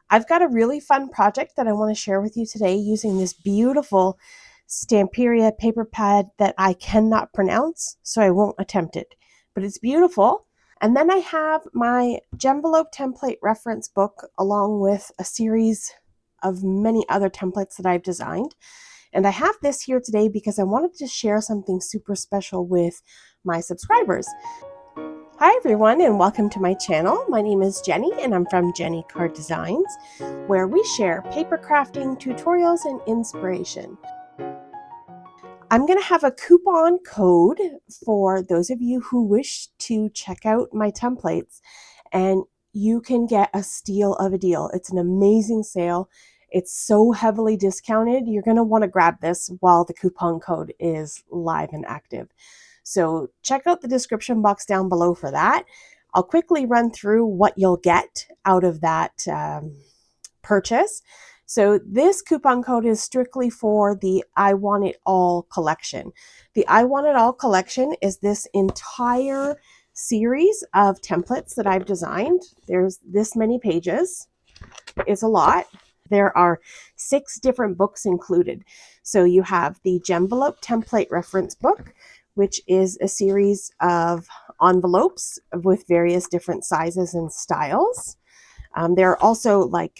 I've got a really fun project that I want to share with you today using this beautiful Stamperia paper pad that I cannot pronounce, so I won't attempt it, but it's beautiful. And then I have my Jen-Velope Template reference book along with a series of many other templates that I've designed. And I have this here today because I wanted to share something super special with my subscribers. Hi everyone and welcome to my channel. My name is Jenny and I'm from Jenny Card Designs, where we share paper crafting tutorials and inspiration. I'm going to have a coupon code for those of you who wish to check out my templates, and you can get a steal of a deal. It's an amazing sale. It's so heavily discounted. You're going to want to grab this while the coupon code is live and active. So check out the description box down below for that. I'll quickly run through what you'll get out of that purchase. So this coupon code is strictly for the I Want It All collection. The I Want It All collection is this entire series of templates that I've designed. There's this many pages. It's a lot. There are 6 different books included. So you have the Jenvelope Template reference book, which is a series of envelopes with various different sizes and styles. There are also like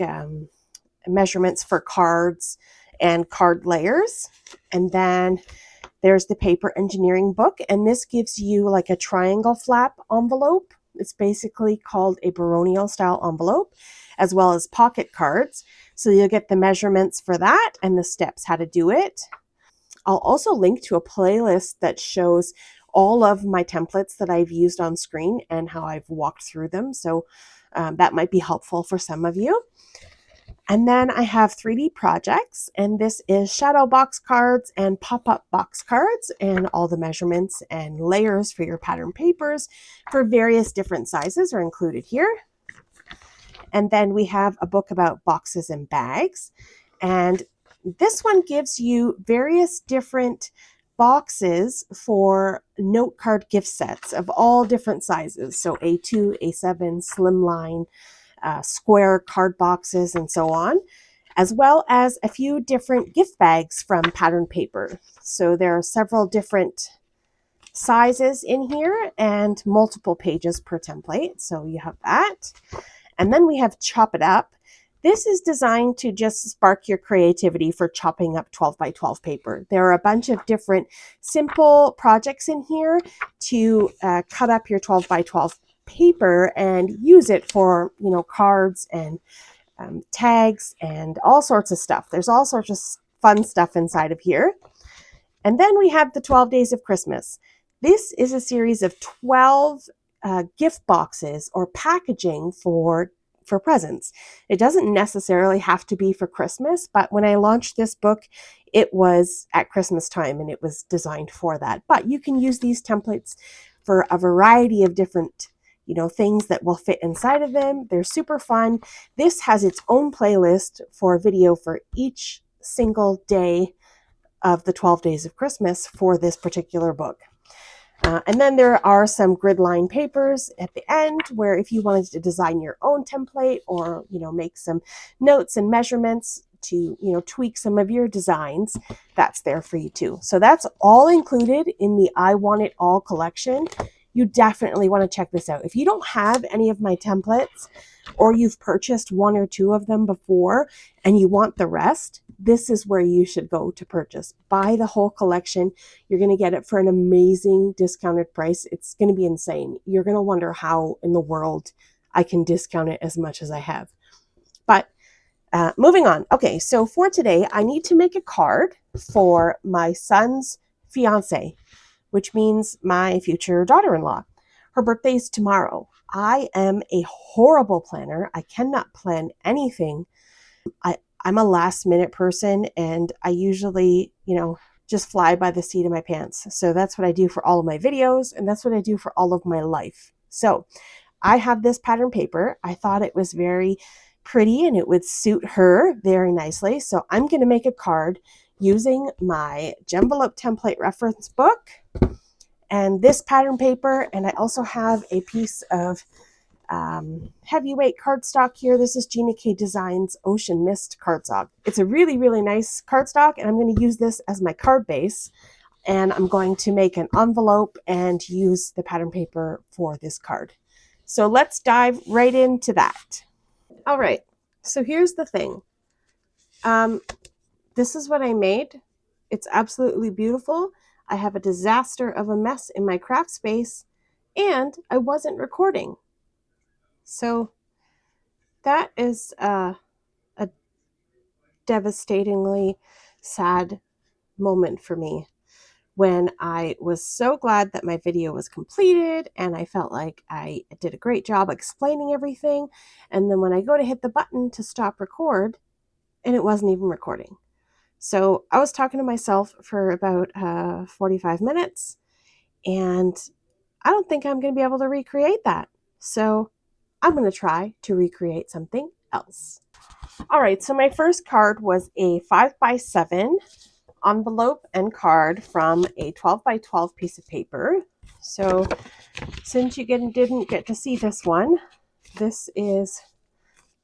measurements for cards and card layers. And then there's the paper engineering book, and this gives you like a triangle flap envelope. It's basically called a baronial style envelope, as well as pocket cards. So you'll get the measurements for that and the steps how to do it. I'll also link to a playlist that shows all of my templates that I've used on screen and how I've walked through them. So that might be helpful for some of you. And then I have 3D projects, and this is shadow box cards and pop-up box cards, and all the measurements and layers for your pattern papers for various different sizes are included here. And then we have a book about boxes and bags, and this one gives you various different boxes for note card gift sets of all different sizes. So A2, A7, Slimline, square card boxes, and so on, as well as a few different gift bags from pattern paper. So there are several different sizes in here and multiple pages per template. So you have that. And then we have Chop It Up. This is designed to just spark your creativity for chopping up 12 by 12 paper. There are a bunch of different simple projects in here to cut up your 12 by 12 paper and use it for, cards and tags and all sorts of stuff. There's all sorts of fun stuff inside of here. And then we have the 12 Days of Christmas. This is a series of 12 gift boxes or packaging for presents. It doesn't necessarily have to be for Christmas, but when I launched this book, it was at Christmas time and it was designed for that. But you can use these templates for a variety of different things that will fit inside of them. They're super fun. This has its own playlist for video for each single day of the 12 Days of Christmas for this particular book. And then there are some grid line papers at the end where if you wanted to design your own template or, make some notes and measurements to, tweak some of your designs, that's there for you too. So that's all included in the I Want It All collection. You definitely want to check this out. If you don't have any of my templates, or you've purchased 1 or 2 of them before and you want the rest, this is where you should go to purchase. Buy the whole collection. You're going to get it for an amazing discounted price. It's going to be insane. You're going to wonder how in the world I can discount it as much as I have. But moving on. Okay, so for today, I need to make a card for my son's fiance, which means my future daughter-in-law. Her birthday's tomorrow. I am a horrible planner. I cannot plan anything. I'm a last minute person, and I usually, just fly by the seat of my pants. So that's what I do for all of my videos, and that's what I do for all of my life. So I have this pattern paper. I thought it was very pretty and it would suit her very nicely. So I'm going to make a card using my Jenvelope Template reference book and this pattern paper. And I also have a piece of heavyweight cardstock here. This is Gina K Designs Ocean Mist cardstock. It's a really, really nice cardstock, and I'm going to use this as my card base. And I'm going to make an envelope and use the pattern paper for this card. So let's dive right into that. All right, so here's the thing. This is what I made. It's absolutely beautiful. I have a disaster of a mess in my craft space, and I wasn't recording. So that is a devastatingly sad moment for me, when I was so glad that my video was completed and I felt like I did a great job explaining everything. And then when I go to hit the button to stop record, and it wasn't even recording. So I was talking to myself for about 45 minutes, and I don't think I'm going to be able to recreate that. So I'm going to try to recreate something else. All right, so my first card was a 5x7 envelope and card from a 12 by 12 piece of paper. So since you didn't get to see this one, this is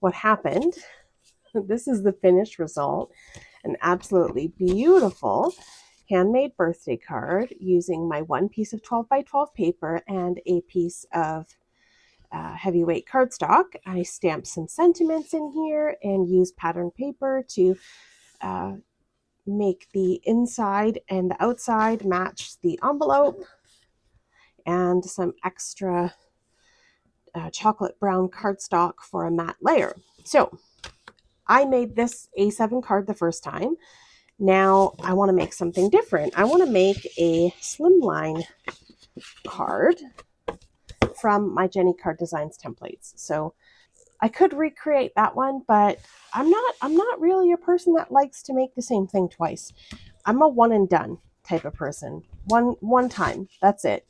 what happened. This is the finished result. An absolutely beautiful handmade birthday card using my one piece of 12 by 12 paper and a piece of heavyweight cardstock. I stamped some sentiments in here and used pattern paper to make the inside and the outside match the envelope, and some extra chocolate brown cardstock for a matte layer. So I made this A7 card the first time. Now I want to make something different. I want to make a Slimline card from my Jenny Card Designs templates. So I could recreate that one, but I'm not really a person that likes to make the same thing twice. I'm a one and done type of person. One time, that's it.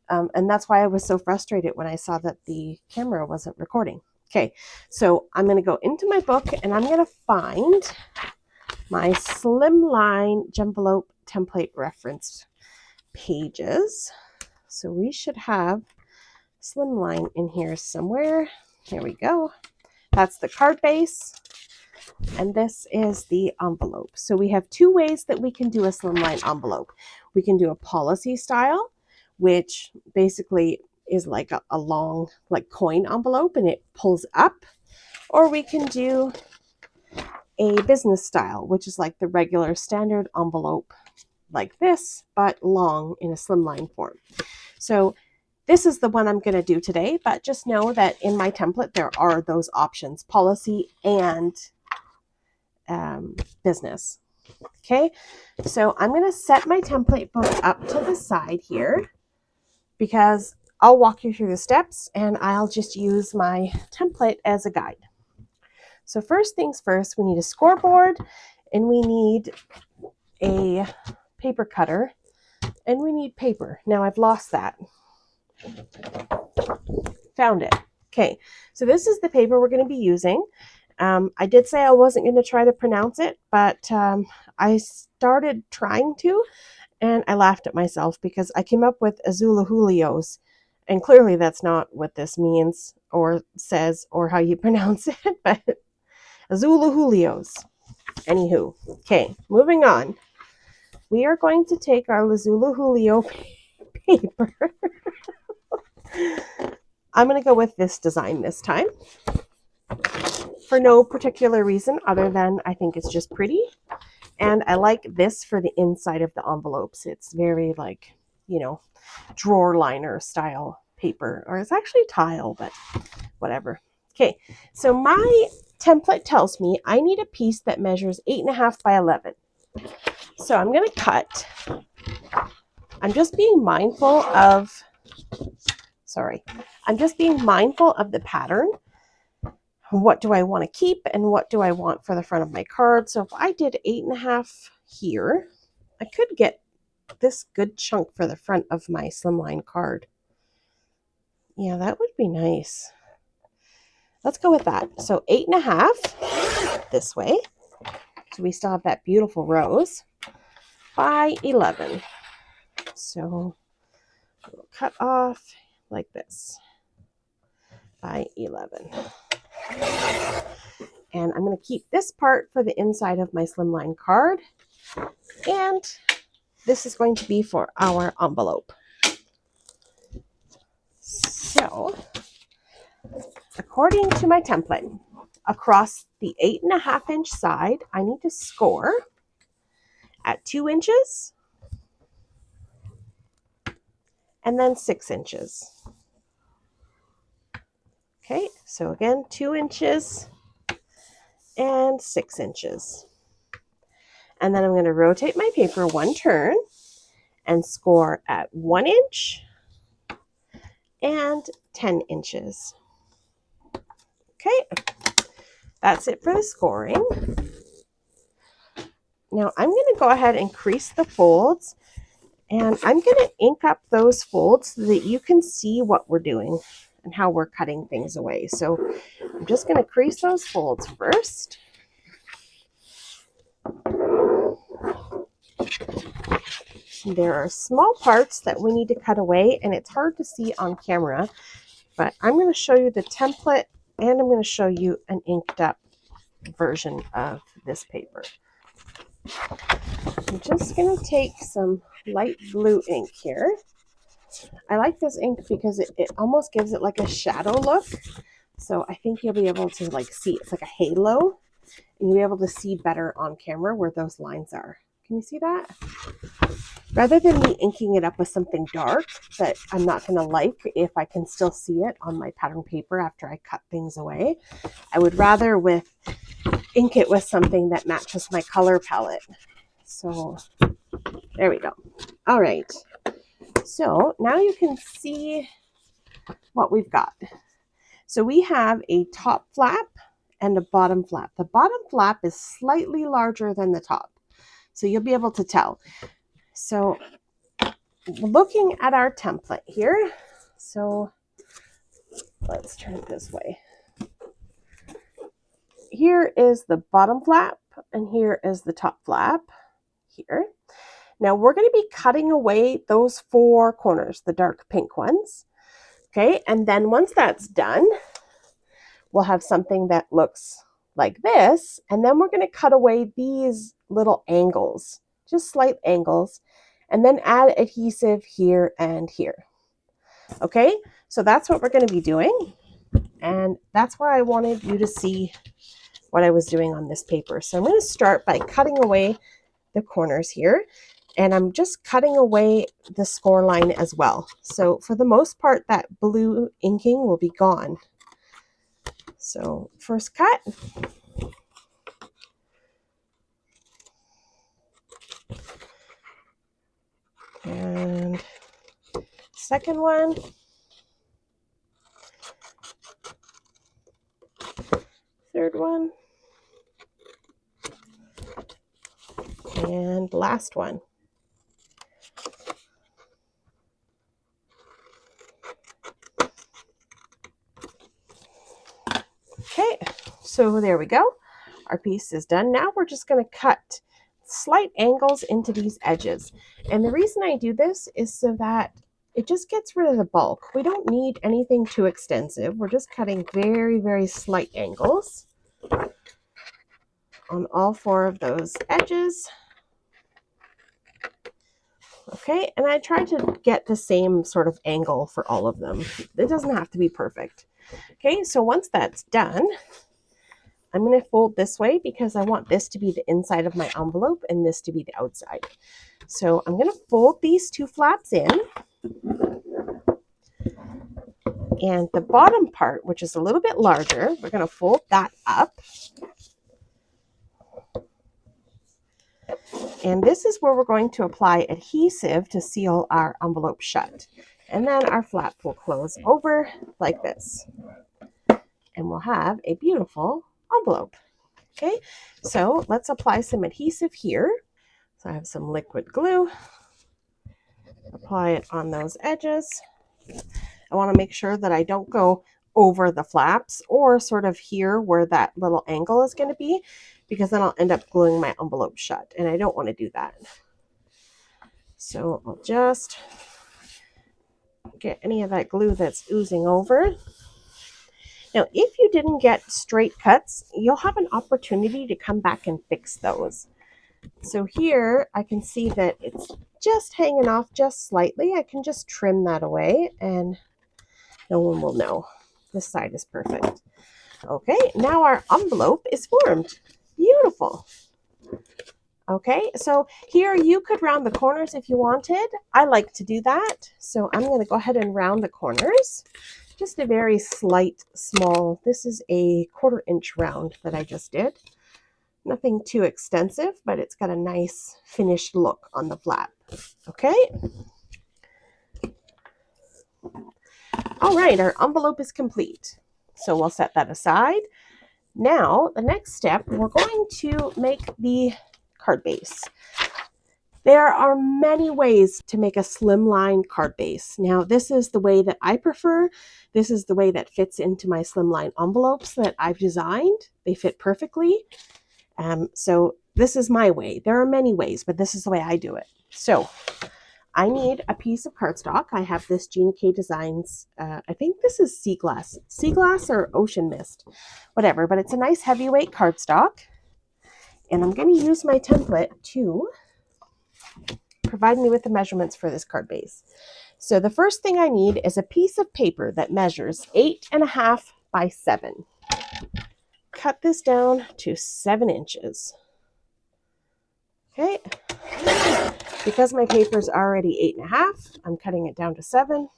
And that's why I was so frustrated when I saw that the camera wasn't recording. Okay, so I'm going to go into my book and I'm going to find my Slimline Jen-Velope Template reference pages. So we should have Slimline in here somewhere. Here we go. That's the card base. And this is the envelope. So we have two ways that we can do a Slimline envelope. We can do a policy style, which basically is like a long like coin envelope and it pulls up. Or we can do a business style, which is like the regular standard envelope like this, but long in a slimline form. So this is the one I'm going to do today, but just know that in my template there are those options, policy and business. Okay, so I'm going to set my template book up to the side here because I'll walk you through the steps and I'll just use my template as a guide. So first things first, we need a scoreboard and we need a paper cutter and we need paper. Now I've lost that. Found it. Okay, so this is the paper we're going to be using. I did say I wasn't going to try to pronounce it, but I started trying to, and I laughed at myself because I came up with Azula Julios, and clearly that's not what this means or says or how you pronounce it, but Azula Julios. Anywho, okay, moving on. We are going to take our Lazula Julio paper. I'm going to go with this design this time for no particular reason other than I think it's just pretty. And I like this for the inside of the envelopes. It's very like, you know, drawer liner style paper, or it's actually tile, but whatever. Okay, so my template tells me I need a piece that measures 8.5 by 11. So I'm going to cut. I'm just being mindful of the pattern. What do I want to keep and what do I want for the front of my card? So if I did 8.5 here, I could get this good chunk for the front of my slimline card. Yeah, that would be nice. Let's go with that. So 8.5 this way. So we still have that beautiful rose by 11. So we'll cut off like this. by 11. And I'm going to keep this part for the inside of my Slimline card. And this is going to be for our envelope. So, according to my template, across the 8.5 inch side, I need to score at 2 inches and then 6 inches. Okay, so again, 2 inches and 6 inches. And then I'm going to rotate my paper 1 turn and score at 1 inch and 10 inches. Okay, that's it for the scoring. Now I'm going to go ahead and crease the folds, and I'm going to ink up those folds so that you can see what we're doing and how we're cutting things away. So I'm just going to crease those folds first. There are small parts that we need to cut away, and it's hard to see on camera, but I'm going to show you the template, and I'm going to show you an inked up version of this paper. I'm just going to take some light blue ink here. I like this ink because it almost gives it like a shadow look. So I think you'll be able to like see, it's like a halo, and you'll be able to see better on camera where those lines are. Can you see that? Rather than me inking it up with something dark that I'm not going to like if I can still see it on my pattern paper after I cut things away, I would rather ink it with something that matches my color palette. So there we go. All right. So now you can see what we've got. So we have a top flap and a bottom flap. The bottom flap is slightly larger than the top, so you'll be able to tell. So looking at our template here, so let's turn it this way. Here is the bottom flap, and here is the top flap here. Now we're going to be cutting away those 4 corners, the dark pink ones. Okay, and then once that's done, we'll have something that looks like this, and then we're going to cut away these little angles, just slight angles, and then add adhesive here and here. Okay, so that's what we're going to be doing, and that's why I wanted you to see what I was doing on this paper. So I'm going to start by cutting away the corners here, and I'm just cutting away the score line as well. So for the most part, that blue inking will be gone. So first cut. And second one. Third one. And last one. Okay, so there we go. Our piece is done. Now we're just going to cut slight angles into these edges. And the reason I do this is so that it just gets rid of the bulk. We don't need anything too extensive. We're just cutting very, very slight angles on all 4 of those edges. Okay, and I try to get the same sort of angle for all of them. It doesn't have to be perfect. Okay, so once that's done, I'm going to fold this way because I want this to be the inside of my envelope and this to be the outside. So I'm going to fold these 2 flaps in. And the bottom part, which is a little bit larger, we're going to fold that up. And this is where we're going to apply adhesive to seal our envelope shut. And then our flap will close over like this. And we'll have a beautiful envelope. Okay, so let's apply some adhesive here. So I have some liquid glue. Apply it on those edges. I want to make sure that I don't go over the flaps or sort of here where that little angle is going to be, because then I'll end up gluing my envelope shut, and I don't want to do that. So I'll just get any of that glue that's oozing over. Now, if you didn't get straight cuts, you'll have an opportunity to come back and fix those. So here I can see that it's just hanging off just slightly. I can just trim that away and no one will know. This side is perfect. Okay, now our envelope is formed. Beautiful. Okay, so here you could round the corners if you wanted. I like to do that. So I'm going to go ahead and round the corners. Just a very slight, small, this is a 1/4 inch round that I just did. Nothing too extensive, but it's got a nice finished look on the flap. Okay. All right, our envelope is complete. So we'll set that aside. Now, the next step, we're going to make the card base. There are many ways to make a slimline card base. Now, this is the way that I prefer. This is the way that fits into my slimline envelopes that I've designed. They fit perfectly. So this is my way. There are many ways, but this is the way I do it. So I need a piece of cardstock. I have this Gina K Designs, I think this is sea glass or ocean mist, whatever, but it's a nice heavyweight cardstock. And I'm going to use my template to provide me with the measurements for this card base. So the first thing I need is a piece of paper that measures 8.5 by 7. Cut this down to 7 inches. Okay. Because my paper is already 8.5, I'm cutting it down to 7.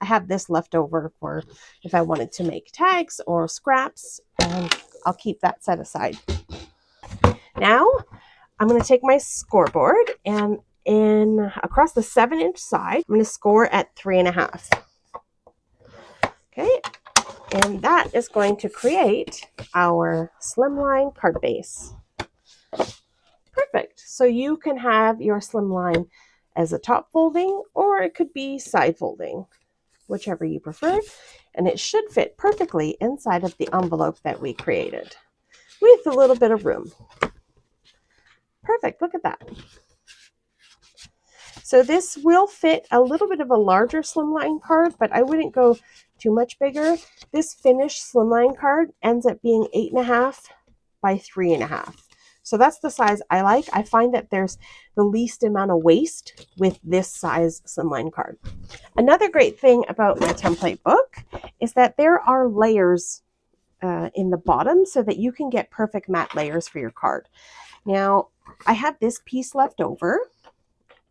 I have this left over for if I wanted to make tags or scraps, and I'll keep that set aside. Now, I'm going to take my scoreboard and across the 7-inch side, I'm going to score at 3.5. Okay, and that is going to create our slimline card base. Perfect. So you can have your slimline as a top folding, or it could be side folding, whichever you prefer. And it should fit perfectly inside of the envelope that we created with a little bit of room. Perfect. Look at that. So this will fit a little bit of a larger slimline card, but I wouldn't go too much bigger. This finished slimline card ends up being 8.5 by 3.5. So that's the size I like. I find that there's the least amount of waste with this size slimline card. Another great thing about my template book is that there are layers in the bottom so that you can get perfect matte layers for your card. Now, I have this piece left over,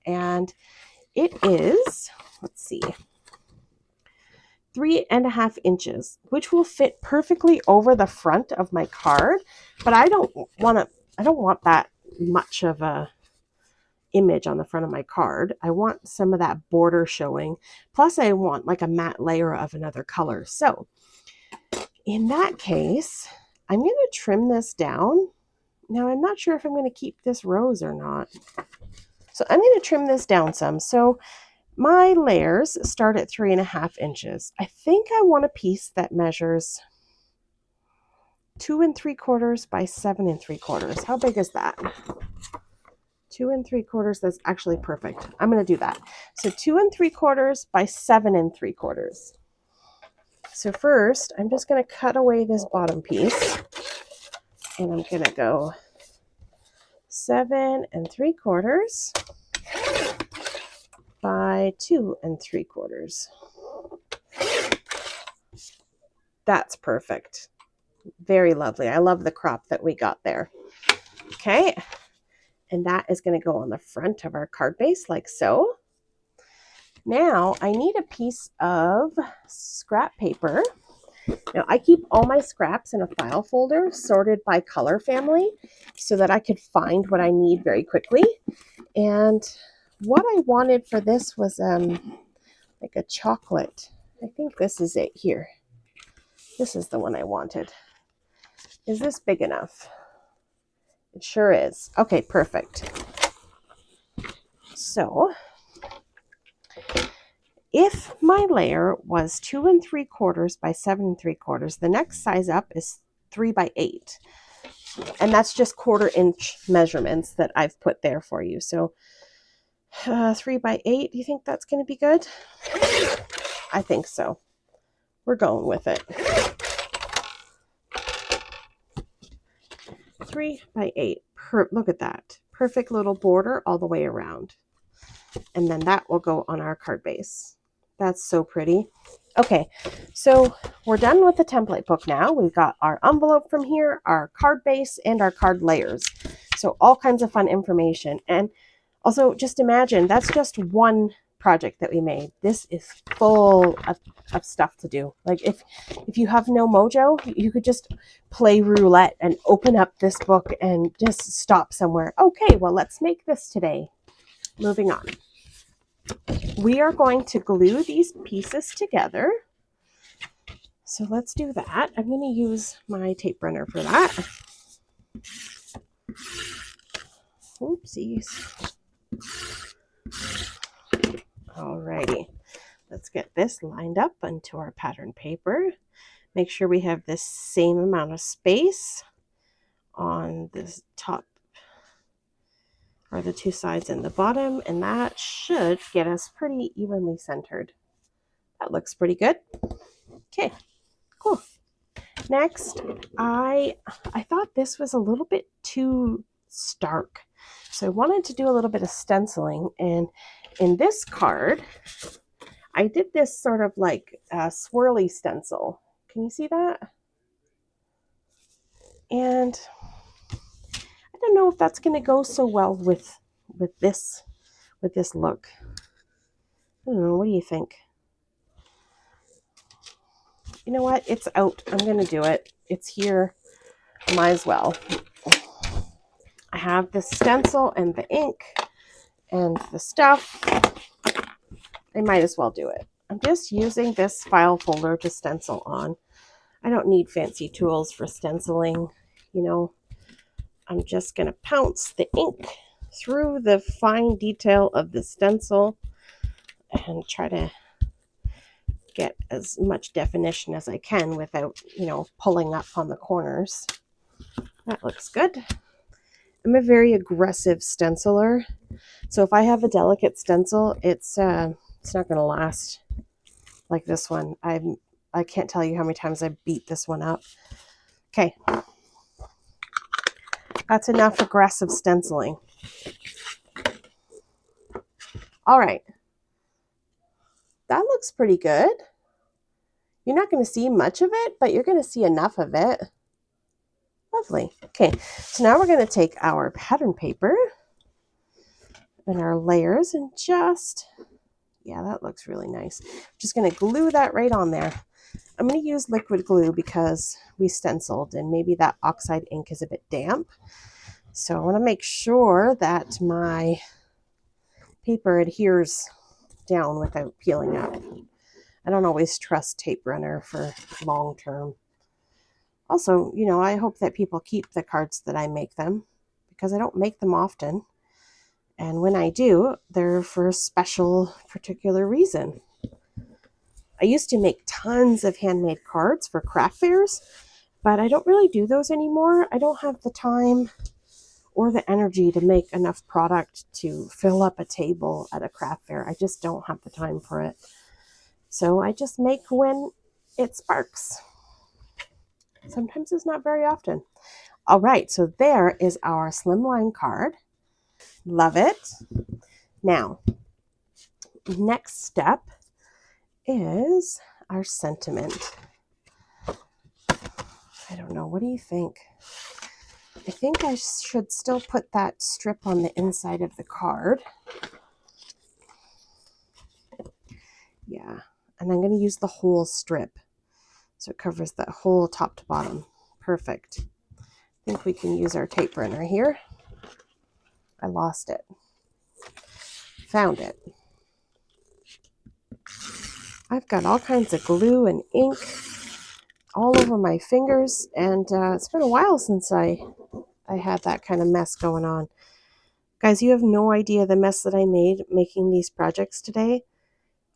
and it is, let's see, 3.5 inches, which will fit perfectly over the front of my card, but I don't want that much of a image on the front of my card. I want some of that border showing. Plus I want like a matte layer of another color. So in that case, I'm going to trim this down. Now I'm not sure if I'm going to keep this rose or not. So I'm going to trim this down some. So my layers start at 3.5 inches. I think I want a piece that measures 2 3/4 by 7 3/4. How big is that? 2 3/4. That's actually perfect. I'm going to do that. So 2 3/4 by 7 3/4. So first, I'm just going to cut away this bottom piece, and I'm going to go 7 3/4 by 2 3/4. That's perfect. Very lovely. I love the crop that we got there. Okay. And that is going to go on the front of our card base like so. Now I need a piece of scrap paper. Now I keep all my scraps in a file folder sorted by color family so that I could find what I need very quickly. And what I wanted for this was like a chocolate. I think this is it here. This is the one I wanted. Is this big enough? It sure is. Okay, perfect. So if my layer was 2 3/4 by 7 3/4, the next size up is 3 by 8. And that's just 1/4 inch measurements that I've put there for you. So 3 by 8, do you think that's going to be good? I think so. We're going with it. 3 by 8. Look at that. Perfect little border all the way around. And then that will go on our card base. That's so pretty. Okay, so we're done with the template book now. We've got our envelope from here, our card base, and our card layers. So all kinds of fun information. And also just imagine that's just one project that we made. This is full of stuff to do. Like if you have no mojo, you could just play roulette and open up this book and just stop somewhere. Okay, well, let's make this today. Moving on. We are going to glue these pieces together. So let's do that. I'm going to use my tape runner for that. Oopsies. Alrighty. Let's get this lined up onto our pattern paper. Make sure we have the same amount of space on this top or the two sides and the bottom, and that should get us pretty evenly centered. That looks pretty good. Okay, cool. Next, I thought this was a little bit too stark, so I wanted to do a little bit of stenciling, and in this card, I did this sort of like a swirly stencil. Can you see that? And I don't know if that's going to go so well with this look. I don't know. What do you think? You know what? It's out. I'm going to do it. It's here. Might as well. I have the stencil and the ink and the stuff. I might as well do it. I'm just using this file folder to stencil on. I don't need fancy tools for stenciling. You know, I'm just going to pounce the ink through the fine detail of the stencil and try to get as much definition as I can without, you know, pulling up on the corners. That looks good. I'm a very aggressive stenciler, so if I have a delicate stencil, it's not going to last like this one. I can't tell you how many times I beat this one up. Okay, that's enough aggressive stenciling. All right, that looks pretty good. You're not going to see much of it, but you're going to see enough of it. Lovely. Okay, so now we're going to take our pattern paper and our layers and just, yeah, that looks really nice. Just going to glue that right on there. I'm going to use liquid glue because we stenciled and maybe that oxide ink is a bit damp. So I want to make sure that my paper adheres down without peeling up. I don't always trust tape runner for long term. Also, you know, I hope that people keep the cards that I make them because I don't make them often. And when I do, they're for a special, particular reason. I used to make tons of handmade cards for craft fairs, but I don't really do those anymore. I don't have the time or the energy to make enough product to fill up a table at a craft fair. I just don't have the time for it. So I just make when it sparks. Sometimes it's not very often. All right, so there is our Slimline card. Love it. Now, next step is our sentiment. I don't know. What do you think? I think I should still put that strip on the inside of the card. Yeah, and I'm going to use the whole strip. So it covers the whole top to bottom. Perfect. I think we can use our tape runner here. I lost it. Found it. I've got all kinds of glue and ink all over my fingers, and it's been a while since I had that kind of mess going on. Guys, you have no idea the mess that I made making these projects today.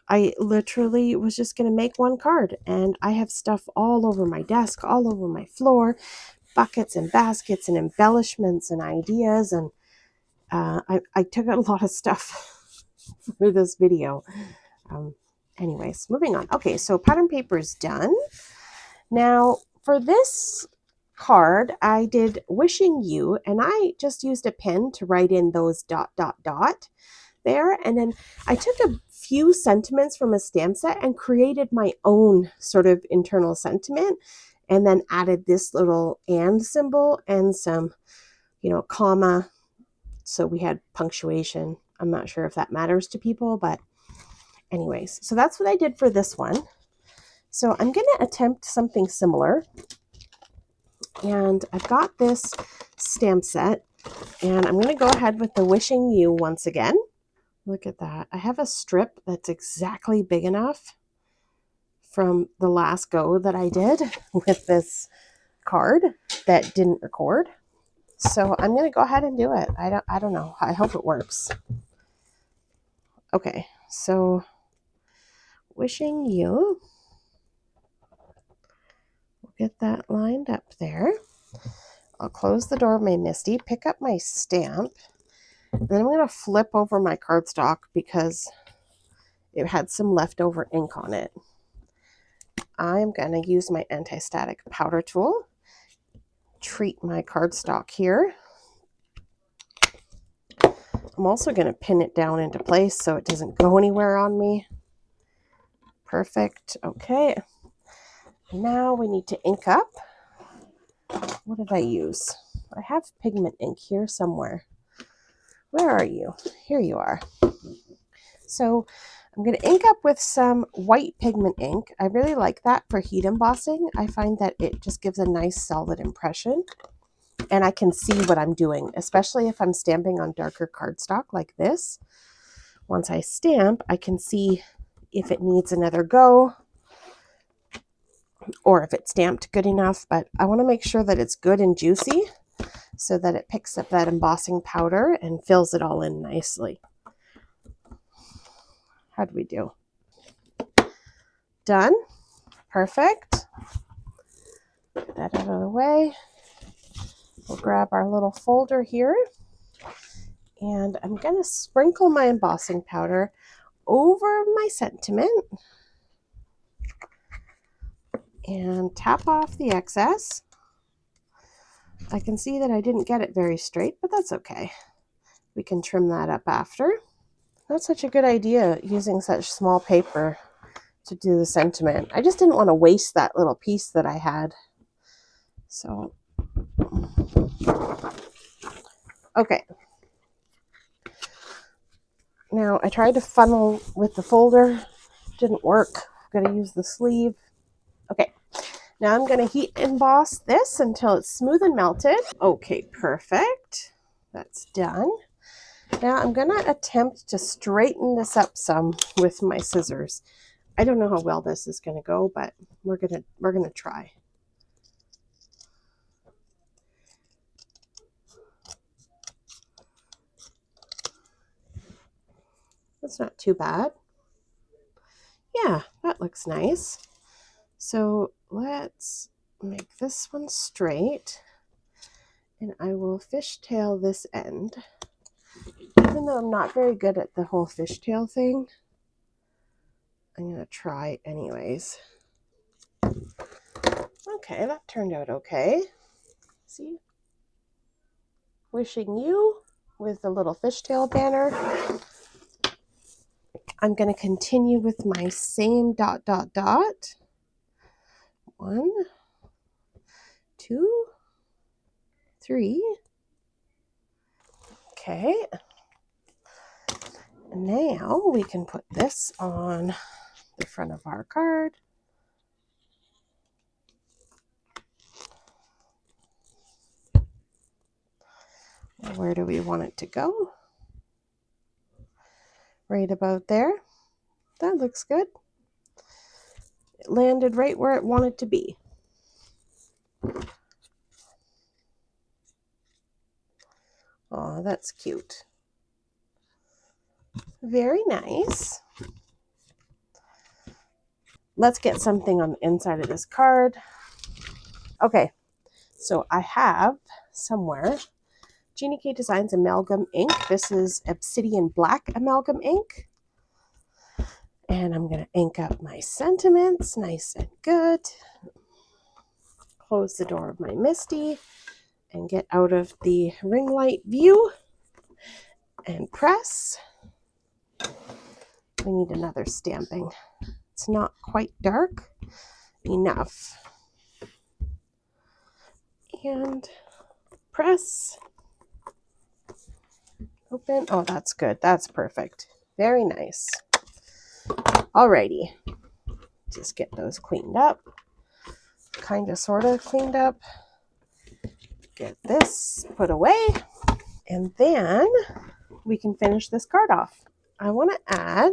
I literally was just going to make one card, and I have stuff all over my desk, all over my floor, buckets and baskets and embellishments and ideas, and I took a lot of stuff for this video. Anyways, moving on. Okay, so pattern paper is done. Now, for this card, I did wishing you, and I just used a pen to write in those ... there. And then I took a few sentiments from a stamp set and created my own sort of internal sentiment, and then added this little and symbol and some, comma. So we had punctuation. I'm not sure if that matters to people, but anyways, so that's what I did for this one. So I'm going to attempt something similar. And I've got this stamp set, and I'm going to go ahead with the wishing you once again. Look at that. I have a strip that's exactly big enough from the last go that I did with this card that didn't record. So I'm going to go ahead and do it. I don't know. I hope it works. Okay, so wishing you. We'll get that lined up there. I'll close the door of my MISTI, pick up my stamp, and then I'm going to flip over my cardstock because it had some leftover ink on it. I'm going to use my anti-static powder tool, treat my cardstock here. I'm also going to pin it down into place so it doesn't go anywhere on me. Perfect. Okay. Now we need to ink up. What did I use? I have pigment ink here somewhere. Where are you? Here you are. So I'm going to ink up with some white pigment ink. I really like that for heat embossing. I find that it just gives a nice solid impression. And I can see what I'm doing, especially if I'm stamping on darker cardstock like this. Once I stamp, I can see if it needs another go or if it's stamped good enough, but I want to make sure that it's good and juicy so that it picks up that embossing powder and fills it all in nicely. How'd we do? Done. Perfect. Get that out of the way. We'll grab our little folder here, and I'm going to sprinkle my embossing powder over my sentiment and tap off the excess. I can see that I didn't get it very straight, but that's okay. We can trim that up after. That's such a good idea, using such small paper to do the sentiment. I just didn't want to waste that little piece that I had. So, okay. Now, I tried to funnel with the folder. Didn't work. I'm going to use the sleeve. Okay. Now I'm going to heat emboss this until it's smooth and melted. Okay, perfect. That's done. Now I'm going to attempt to straighten this up some with my scissors. I don't know how well this is going to go, but we're going to try. That's not too bad. Yeah, that looks nice. So let's make this one straight, and I will fishtail this end. Even though I'm not very good at the whole fishtail thing, I'm going to try anyways. Okay, that turned out okay. See? Wishing you with the little fishtail banner. I'm going to continue with my same ... 1, 2, 3. Okay. Now we can put this on the front of our card. Where do we want it to go? Right about there. That looks good. It landed right where it wanted to be. Oh, that's cute. Very nice. Let's get something on the inside of this card. Okay, so I have somewhere Jeannie K Designs Amalgam ink. This is Obsidian Black Amalgam ink. And I'm going to ink up my sentiments nice and good. close the door of my Misty and get out of the ring light view and press. We need another stamping. It's not quite dark enough. And press. Open. Oh, that's good. That's perfect. Very nice. Alrighty. Just get those cleaned up. Kind of, sort of cleaned up. Get this put away. And then we can finish this card off. I want to add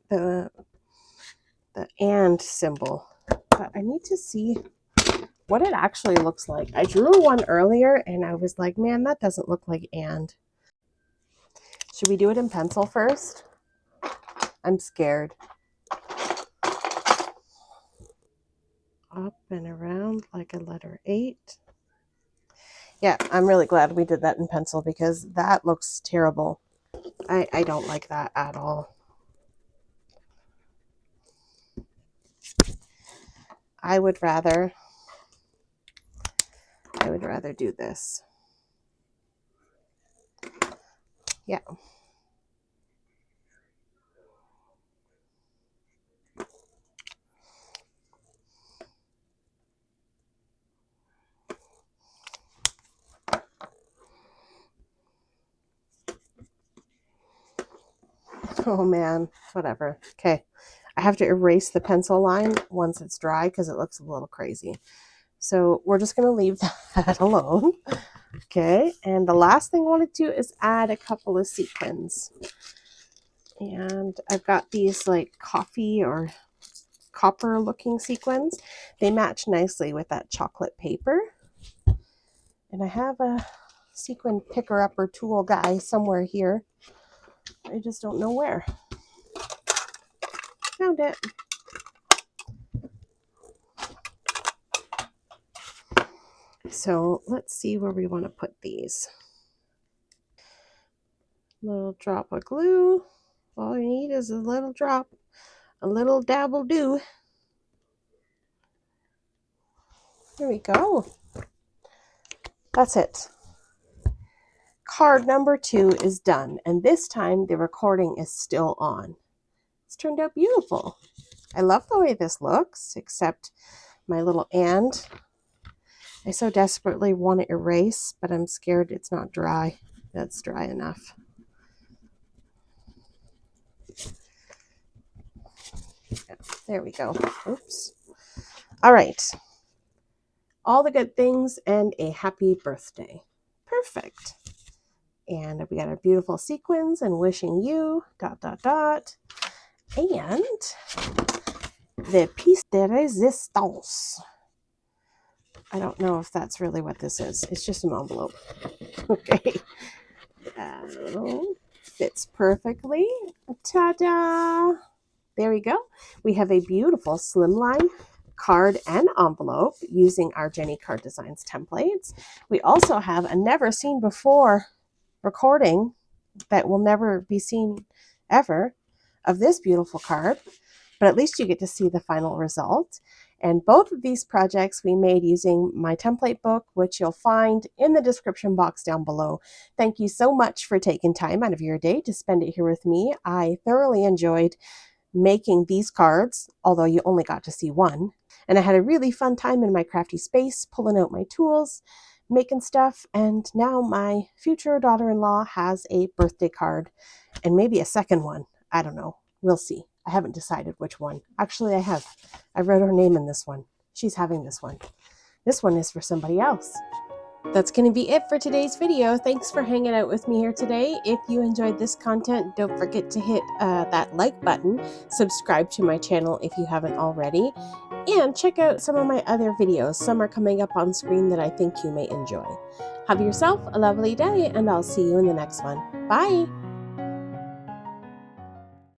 the and symbol, but I need to see what it actually looks like. I drew one earlier and I was like, man, that doesn't look like and. Should we do it in pencil first? I'm scared. Up and around like a letter 8. Yeah, I'm really glad we did that in pencil because that looks terrible. I don't like that at all. I would rather do this. Yeah. Oh man, whatever. Okay. I have to erase the pencil line once it's dry because it looks a little crazy. So we're just going to leave that alone. Okay. And the last thing I want to do is add a couple of sequins. And I've got these like coffee or copper looking sequins. They match nicely with that chocolate paper. And I have a sequin picker upper tool guy somewhere here. I just don't know where. Found it. So let's see where we want to put these. Little drop of glue. All you need is a little drop, a little dab will do. There we go. That's it. Card number 2 is done, and this time the recording is still on. It's turned out beautiful. I love the way this looks, except my little and. I so desperately want to erase, but I'm scared it's not dry. That's dry enough. Yeah, there we go. Oops. All right. All the good things and a happy birthday. Perfect. And we got our beautiful sequins and wishing you ... And the piece de resistance. I don't know if that's really what this is. It's just an envelope. Okay. Fits perfectly. Ta-da! There we go. We have a beautiful slimline card and envelope using our Jenny Card Designs templates. We also have a never seen before recording that will never be seen ever of this beautiful card, but at least you get to see the final result. And both of these projects we made using my template book, which you'll find in the description box down below. Thank you so much for taking time out of your day to spend it here with me. I thoroughly enjoyed making these cards, although you only got to see one. And I had a really fun time in my crafty space, pulling out my tools, making stuff, and now my future daughter-in-law has a birthday card and maybe a second one. I don't know. We'll see. I haven't decided which one. Actually, I have. I wrote her name in this one. She's having this one. This one is for somebody else. That's going to be it for today's video. Thanks for hanging out with me here today. If you enjoyed this content, don't forget to hit that like button, subscribe to my channel if you haven't already, and check out some of my other videos. Some are coming up on screen that I think you may enjoy. Have yourself a lovely day, and I'll see you in the next one. Bye!